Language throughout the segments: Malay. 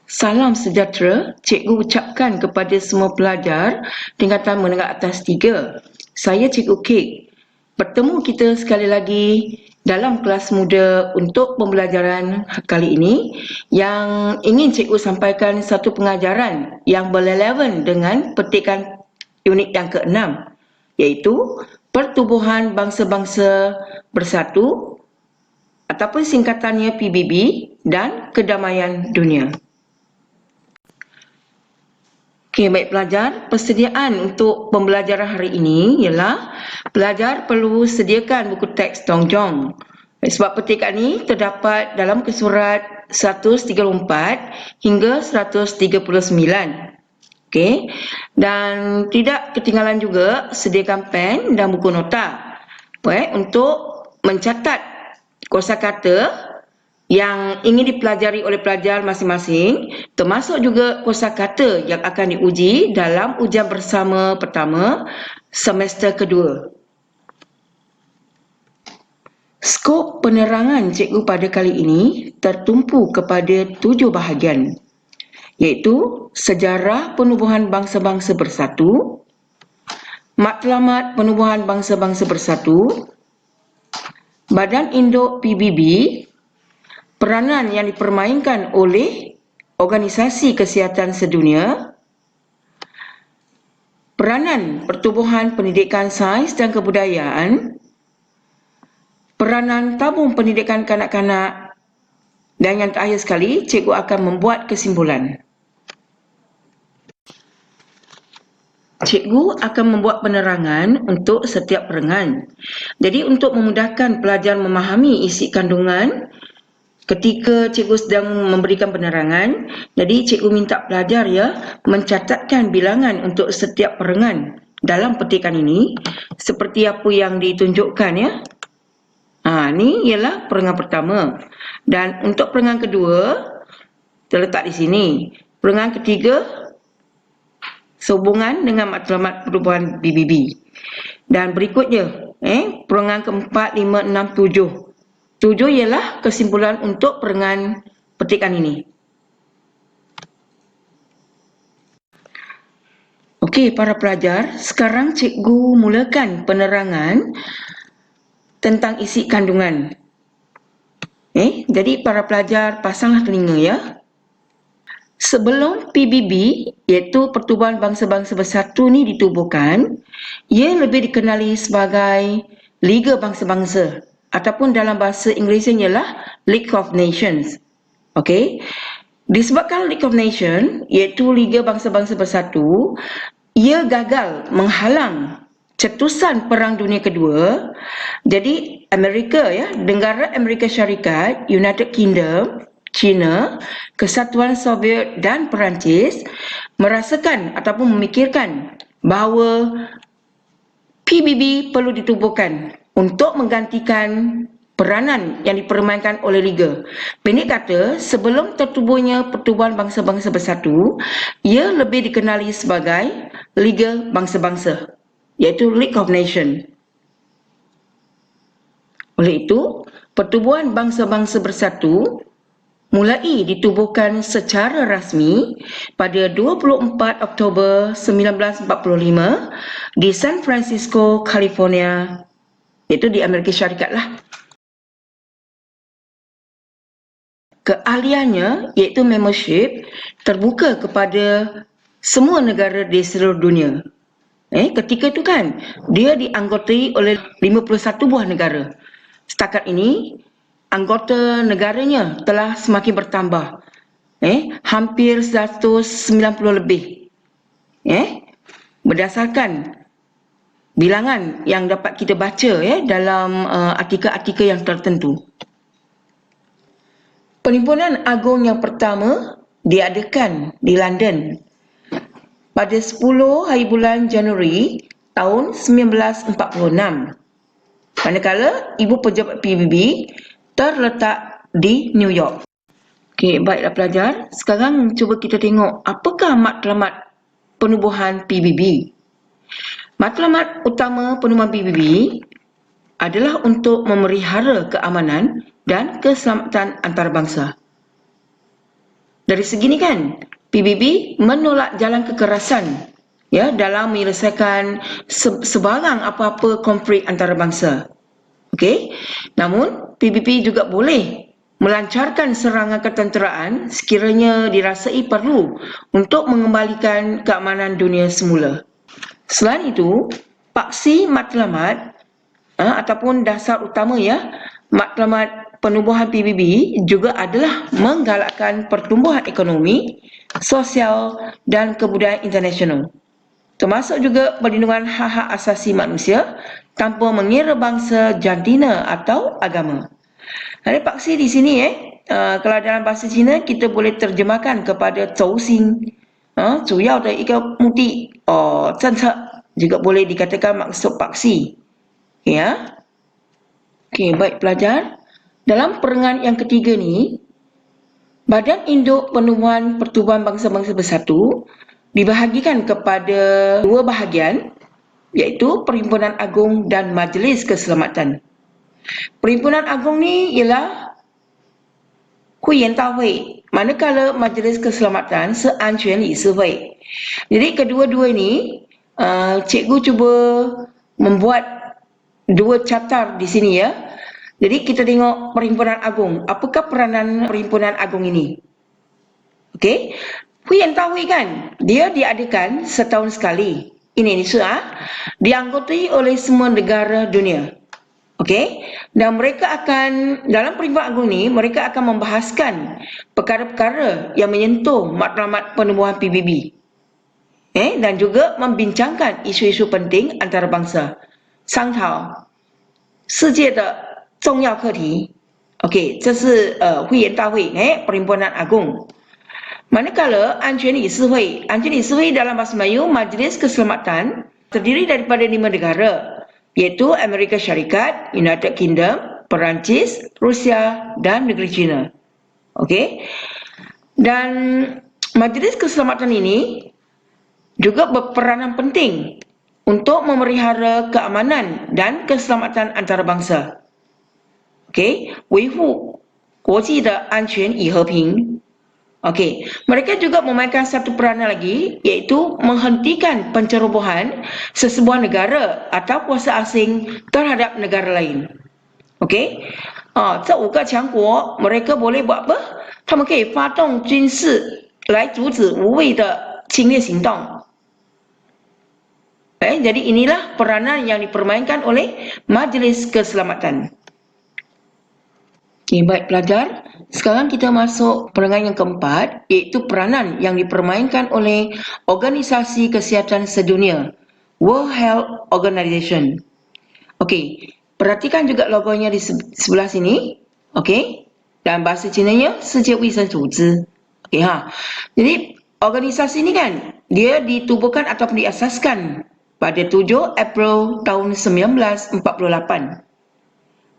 Salam sejahtera, cikgu ucapkan kepada semua pelajar tingkatan menengah atas 3. Saya Cikgu Kek. Bertemu kita sekali lagi dalam kelas muda untuk pembelajaran kali ini yang ingin cikgu sampaikan satu pengajaran yang berrelevan dengan petikan unit yang ke-6, iaitu Pertubuhan Bangsa-Bangsa Bersatu ataupun singkatannya PBB dan Kedamaian Dunia. Okey, baik pelajar, persediaan untuk pembelajaran hari ini ialah pelajar perlu sediakan buku teks tongjong. Sebab petikan ini terdapat dalam kesurat 134 hingga 139. Okey, dan tidak ketinggalan juga sediakan pen dan buku nota untuk mencatat kosakata yang ingin dipelajari oleh pelajar masing-masing, termasuk juga kosakata yang akan diuji dalam ujian bersama pertama semester kedua. Skop penerangan cikgu pada kali ini tertumpu kepada 7 bahagian, iaitu sejarah penubuhan bangsa-bangsa bersatu, matlamat penubuhan bangsa-bangsa bersatu, Badan Induk PBB, peranan yang dipermainkan oleh Organisasi Kesihatan Sedunia, peranan Pertubuhan Pendidikan Sains dan Kebudayaan, peranan tabung pendidikan kanak-kanak, dan yang terakhir sekali, cikgu akan membuat kesimpulan. Cikgu akan membuat penerangan untuk setiap perangan. Jadi untuk memudahkan pelajar memahami isi kandungan ketika cikgu sedang memberikan penerangan, jadi cikgu minta pelajar mencatatkan bilangan untuk setiap perangan dalam petikan ini seperti apa yang ditunjukkan Ini ialah perangan pertama. Dan untuk perangan kedua terletak di sini. Perangan ketiga sehubungan dengan matlamat perubahan PBB. Dan berikutnya perangan keempat, 5, 6, 7. 7 ialah kesimpulan untuk perangan petikan ini. Okey, para pelajar, sekarang cikgu mulakan penerangan tentang isi kandungan. Jadi para pelajar pasanglah telinga Sebelum PBB, iaitu Pertubuhan Bangsa-Bangsa Bersatu ni ditubuhkan, ia lebih dikenali sebagai Liga Bangsa-Bangsa ataupun dalam bahasa Inggerisnya ialah League of Nations. Okey. Disebabkan League of Nations, iaitu Liga Bangsa-Bangsa Bersatu, ia gagal menghalang cetusan Perang Dunia Kedua. Jadi Amerika negara Amerika Syarikat, United Kingdom, China, Kesatuan Soviet dan Perancis merasakan ataupun memikirkan bahawa PBB perlu ditubuhkan untuk menggantikan peranan yang dipermainkan oleh Liga. Pendek kata, sebelum tertubuhnya Pertubuhan Bangsa-Bangsa Bersatu, ia lebih dikenali sebagai Liga Bangsa-Bangsa, iaitu League of Nations. Oleh itu, Pertubuhan Bangsa-Bangsa Bersatu mulai ditubuhkan secara rasmi pada 24 Oktober 1945 di San Francisco, California, iaitu di Amerika Syarikat Keahliannya iaitu membership terbuka kepada semua negara di seluruh dunia. Ketika itu kan dia dianggotai oleh 51 buah negara. Setakat ini anggota negaranya telah semakin bertambah. Hampir 190 lebih. Berdasarkan bilangan yang dapat kita baca dalam artikel-artikel yang tertentu. Perhimpunan Agung yang pertama diadakan di London pada 10 hari bulan Januari tahun 1946. Manakala ibu pejabat PBB terletak di New York. Okey, baiklah pelajar. Sekarang cuba kita tengok apakah matlamat penubuhan PBB. Matlamat utama penubuhan PBB adalah untuk memelihara keamanan dan keselamatan antarabangsa. Dari segi ni kan, PBB menolak jalan kekerasan ya dalam menyelesaikan sebarang apa-apa konflik antarabangsa. Okey. Namun PBB juga boleh melancarkan serangan ketenteraan sekiranya dirasai perlu untuk mengembalikan keamanan dunia semula. Selain itu, paksi matlamat ataupun dasar utama ya, matlamat penubuhan PBB juga adalah menggalakkan pertumbuhan ekonomi, sosial dan kebudayaan internasional. Termasuk juga perlindungan hak-hak asasi manusia tanpa mengira bangsa, jantina atau agama. Jadi paksi di sini kalau dalam bahasa Cina kita boleh terjemahkan kepada 轴心 主要的一个目的政策 juga boleh dikatakan maksud paksi. Ya. Okey, baik pelajar. Dalam perengan yang ketiga ni, Badan Induk Penubuhan Pertubuhan Bangsa-Bangsa Bersatu dibahagikan kepada dua bahagian, iaitu Perhimpunan Agung dan Majlis Keselamatan. Perhimpunan Agung ni ialah Huiyan Dahui, manakala Majlis Keselamatan Seanquan Li Sihui. Jadi kedua-dua ni cikgu cuba membuat dua chapter di sini ya. Jadi kita tengok Perhimpunan Agung. Apakah peranan Perhimpunan Agung ini? Okey. Huiyan Dahui kan, dia diadakan setahun sekali. Ini dianggotai oleh semua negara dunia. Okey. Dan mereka akan, dalam Perhimpunan Agung ni, mereka akan membahaskan perkara-perkara yang menyentuh matlamat penubuhan PBB. Dan juga membincangkan isu-isu penting antarabangsa. 商讨世界的重要课题。OK， 这是会员大会Perhimpunan Agung. Manakala Anquan Li Sihui, Anquan Li Sihui dalam bahasa Melayu Majlis Keselamatan terdiri daripada 5 negara, iaitu Amerika Syarikat, United Kingdom, Perancis, Rusia dan negeri China. Okey. Dan Majlis Keselamatan ini juga berperanan penting untuk memelihara keamanan dan keselamatan antarabangsa. Okey, 维护国际的安全与和平. Okey, mereka juga memainkan satu peranan lagi, iaitu menghentikan pencerobohan sesebuah negara atau kuasa asing terhadap negara lain. Okey, 这5个强国 mereka boleh buat apa? 他们可以发动军事来阻止无谓的侵略行动. Jadi inilah peranan yang dipermainkan oleh Majlis Keselamatan. Okey, baik pelajar. Sekarang kita masuk perangan yang keempat, iaitu peranan yang dipermainkan oleh Organisasi Kesihatan Sedunia, World Health Organization. Okey, perhatikan juga logonya di sebelah sini. Okey, dalam bahasa Cinanya, 世界卫生组织. Okey, Jadi organisasi ini kan, dia ditubuhkan ataupun diasaskan pada 7 April tahun 1948.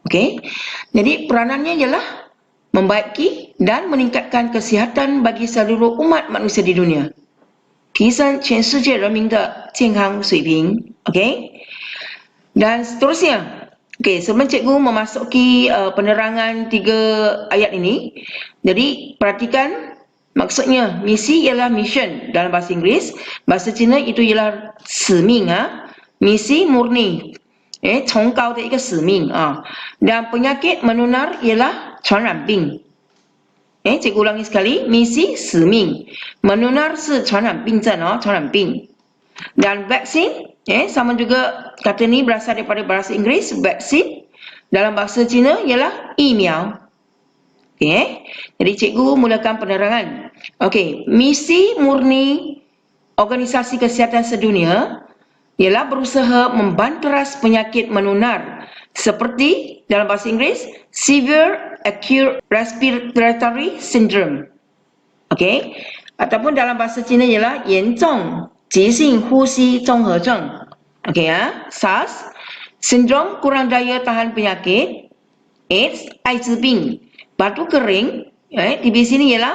Okey. Jadi peranannya ialah membaiki dan meningkatkan kesihatan bagi seluruh umat manusia di dunia. 提升全世界人民的健康水平. Okey. Dan seterusnya. Okey, sebelum cikgu memasuki penerangan 3 ayat ini, jadi perhatikan maksudnya misi ialah mission dalam bahasa Inggeris, bahasa Cina itu ialah 使命 misi murni, 崇高的一个使命 dan penyakit menular ialah 传染病. Cikgu ulangi sekali, misi 使命 menular 是传染病症 传染病. Dan vaksin sama juga kata ni berasal daripada bahasa Inggeris, vaksin dalam bahasa Cina ialah 疫苗. Okey, jadi cikgu mulakan penerangan. Okey, misi murni Organisasi Kesihatan Sedunia ialah berusaha membanteras penyakit menular seperti dalam bahasa Inggeris Severe Acute Respiratory Syndrome. Okey, ataupun dalam bahasa Cina ialah 严重急性呼吸综合症. Okey SARS, sindrom kurang daya tahan penyakit, AIDS, 艾滋病, batu kering, di sini ialah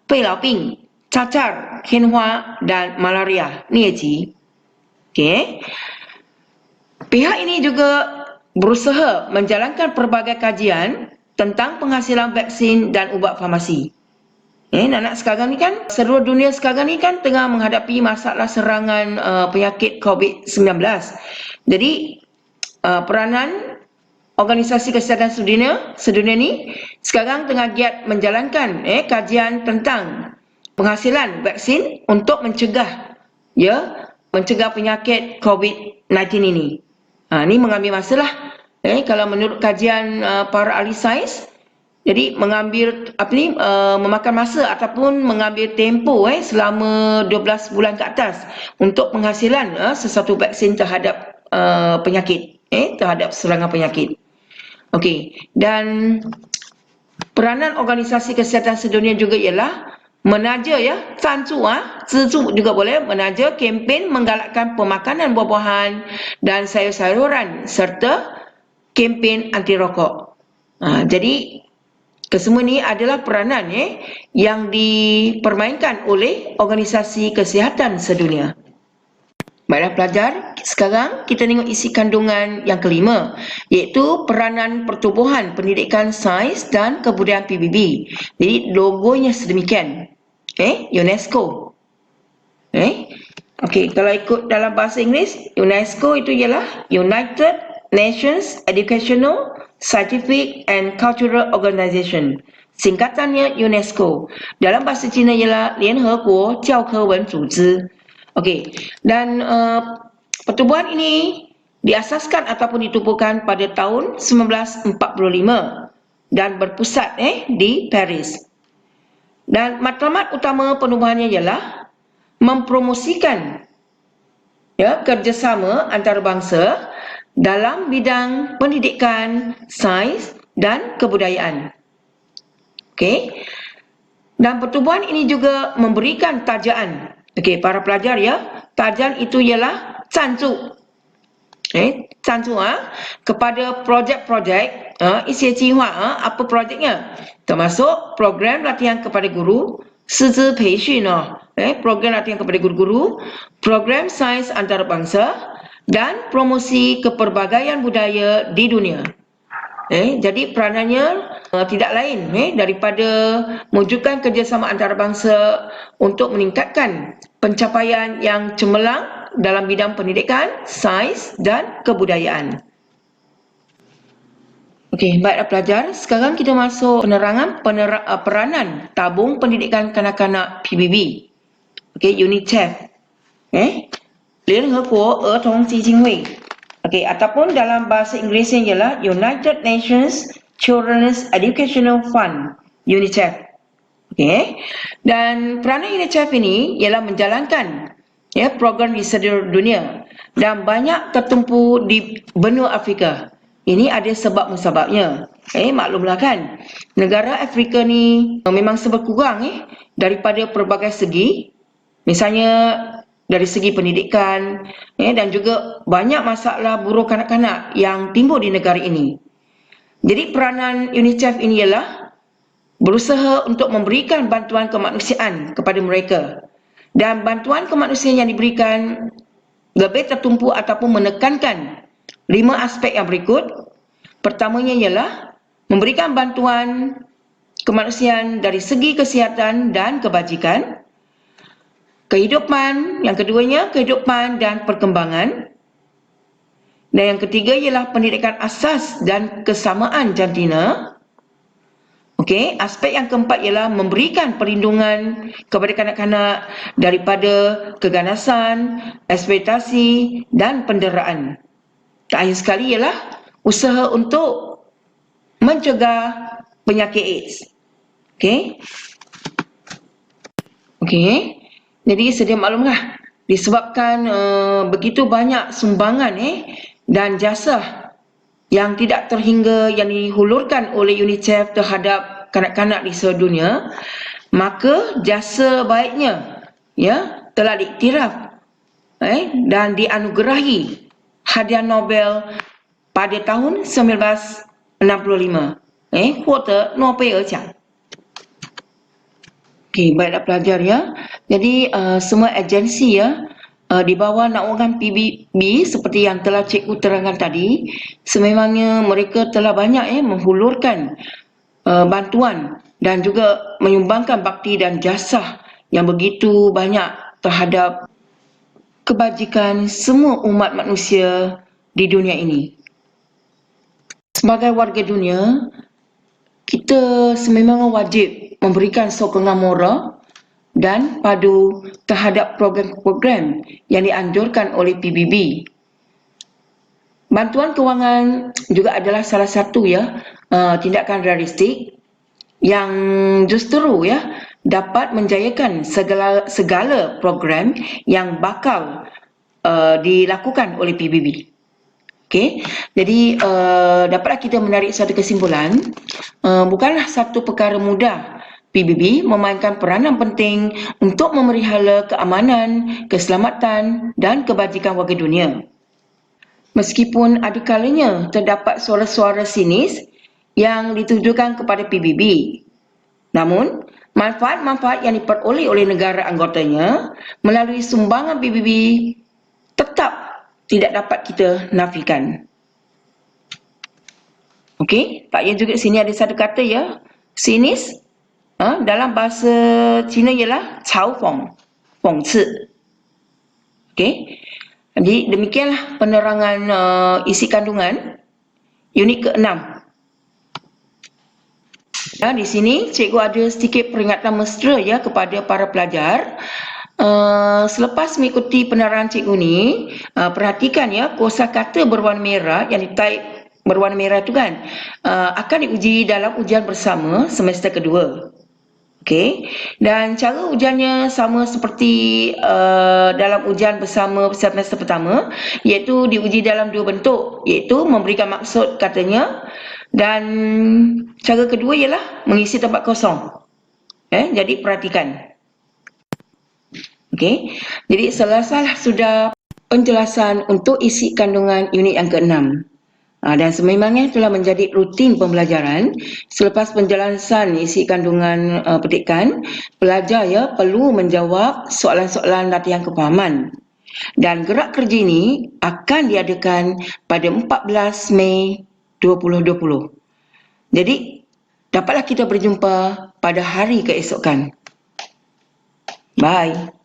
肺痨病, cacar, 天花 dan malaria, 疟疾. Okey. Pihak ini juga berusaha menjalankan pelbagai kajian tentang penghasilan vaksin dan ubat farmasi. Nak sekarang ni kan, seluruh dunia sekarang ni kan tengah menghadapi masalah serangan penyakit COVID-19. Jadi, peranan Organisasi Kesihatan Sedunia ni sekarang tengah giat menjalankan kajian tentang penghasilan vaksin untuk mencegah penyakit COVID-19 ini. Ni mengambil masa lah. Kalau menurut kajian para ahli sains, jadi memakan masa ataupun mengambil tempoh selama 12 bulan ke atas untuk penghasilan sesuatu vaksin terhadap penyakit, terhadap serangan penyakit. Okey, dan peranan Organisasi Kesihatan Sedunia juga ialah menaja zizu juga boleh, menaja kempen menggalakkan pemakanan buah-buahan dan sayur-sayuran serta kempen anti rokok. Jadi kesemua ni adalah peranan yang dipermainkan oleh Organisasi Kesihatan Sedunia. Baiklah pelajar, sekarang kita tengok isi kandungan yang kelima, iaitu peranan Pertubuhan Pendidikan Sains dan Kebudayaan PBB. Jadi logonya sedemikian. UNESCO. Okey, kalau ikut dalam bahasa Inggeris, UNESCO itu ialah United Nations Educational, Scientific and Cultural Organization. Singkatannya UNESCO. Dalam bahasa Cina ialah 联合国教科文组织. Okey, dan pertubuhan ini diasaskan ataupun ditubuhkan pada tahun 1945 dan berpusat di Paris. Dan matlamat utama penubuhannya ialah mempromosikan kerjasama antarabangsa dalam bidang pendidikan, sains dan kebudayaan. Okey. Dan pertubuhan ini juga memberikan tajaan. Okey, para pelajar tajaan itu ialah cancu. Cancu kepada projek-projek isi jiwa apa projeknya? Termasuk program latihan kepada guru, sizi peishun program latihan kepada guru-guru, program sains antarabangsa dan promosi kepelbagaian budaya di dunia. Jadi peranannya tidak lain daripada mewujudkan kerjasama antarabangsa untuk meningkatkan pencapaian yang cemerlang dalam bidang pendidikan, sains dan kebudayaan. Okey, baiklah pelajar, sekarang kita masuk penerangan peranan Tabung Pendidikan Kanak-kanak PBB. Okey, UNICEF. 联合国儿童基金会. Okey, ataupun dalam bahasa Inggerisnya ialah United Nations Children's Educational Fund, UNICEF. Okey. Dan peranan UNICEF ini ialah menjalankan program di seluruh dunia dan banyak tertumpu di benua Afrika. Ini ada sebab-musababnya. Maklumlah kan, negara Afrika ni memang serba kurang daripada pelbagai segi. Misalnya dari segi pendidikan dan juga banyak masalah buruh kanak-kanak yang timbul di negara ini. Jadi peranan UNICEF ini ialah berusaha untuk memberikan bantuan kemanusiaan kepada mereka. Dan bantuan kemanusiaan yang diberikan lebih tertumpu ataupun menekankan 5 aspek yang berikut. Pertamanya ialah memberikan bantuan kemanusiaan dari segi kesihatan dan kebajikan. Kehidupan, yang keduanya kehidupan dan perkembangan. Dan yang ketiga ialah pendidikan asas dan kesamaan jantina. Okey, aspek yang keempat ialah memberikan perlindungan kepada kanak-kanak daripada keganasan, eksploitasi dan penderaan. Terakhir sekali ialah usaha untuk mencegah penyakit AIDS. Okey. Okey. Jadi sedia maklumlah, disebabkan begitu banyak sumbangan dan jasa yang tidak terhingga yang dihulurkan oleh UNICEF terhadap kanak-kanak di seluruh dunia, maka jasa baiknya telah diiktiraf dan dianugerahi hadiah Nobel pada tahun 1965. Kuota Nobel奖. Okey, baiklah pelajar Jadi semua agensi di bawah naungan PBB seperti yang telah cikgu terangkan tadi, sememangnya mereka telah banyak menghulurkan bantuan dan juga menyumbangkan bakti dan jasa yang begitu banyak terhadap kebajikan semua umat manusia di dunia ini. Sebagai warga dunia, kita sememangnya wajib memberikan sokongan moral dan padu terhadap program-program yang dianjurkan oleh PBB. Bantuan kewangan juga adalah salah satu tindakan realistik yang justru dapat menjayakan segala program yang bakal dilakukan oleh PBB. Okey, jadi dapatlah kita menarik satu kesimpulan, bukanlah satu perkara mudah PBB memainkan peranan penting untuk memelihara keamanan, keselamatan dan kebajikan warga dunia. Meskipun ada kalanya terdapat suara-suara sinis yang ditujukan kepada PBB, namun manfaat-manfaat yang diperoleh oleh negara anggotanya melalui sumbangan PBB tetap tidak dapat kita nafikan. Okey, tak payah juga sini ada satu kata sinis, dalam bahasa Cina ialah cao feng, feng ci. Okey, jadi demikianlah penerangan isi kandungan unit ke-6. Di sini cikgu ada sedikit peringatan mesra kepada para pelajar. Selepas mengikuti penerangan cikgu ni, perhatikan kosakata berwarna merah yang di-type berwarna merah tu kan, akan diuji dalam ujian bersama semester kedua. Okey, dan cara ujiannya sama seperti dalam ujian bersama semester pertama, iaitu diuji dalam dua bentuk, iaitu memberikan maksud katanya, dan cara kedua ialah mengisi tempat kosong. Jadi perhatikan. Okey, jadi selesai sudah penjelasan untuk isi kandungan unit yang ke-6. Dan sememangnya telah menjadi rutin pembelajaran. Selepas penjelasan isi kandungan petikan, pelajar perlu menjawab soalan-soalan latihan kefahaman. Dan gerak kerja ini akan diadakan pada 14 Mei 2020. Jadi, dapatlah kita berjumpa pada hari keesokan. Bye.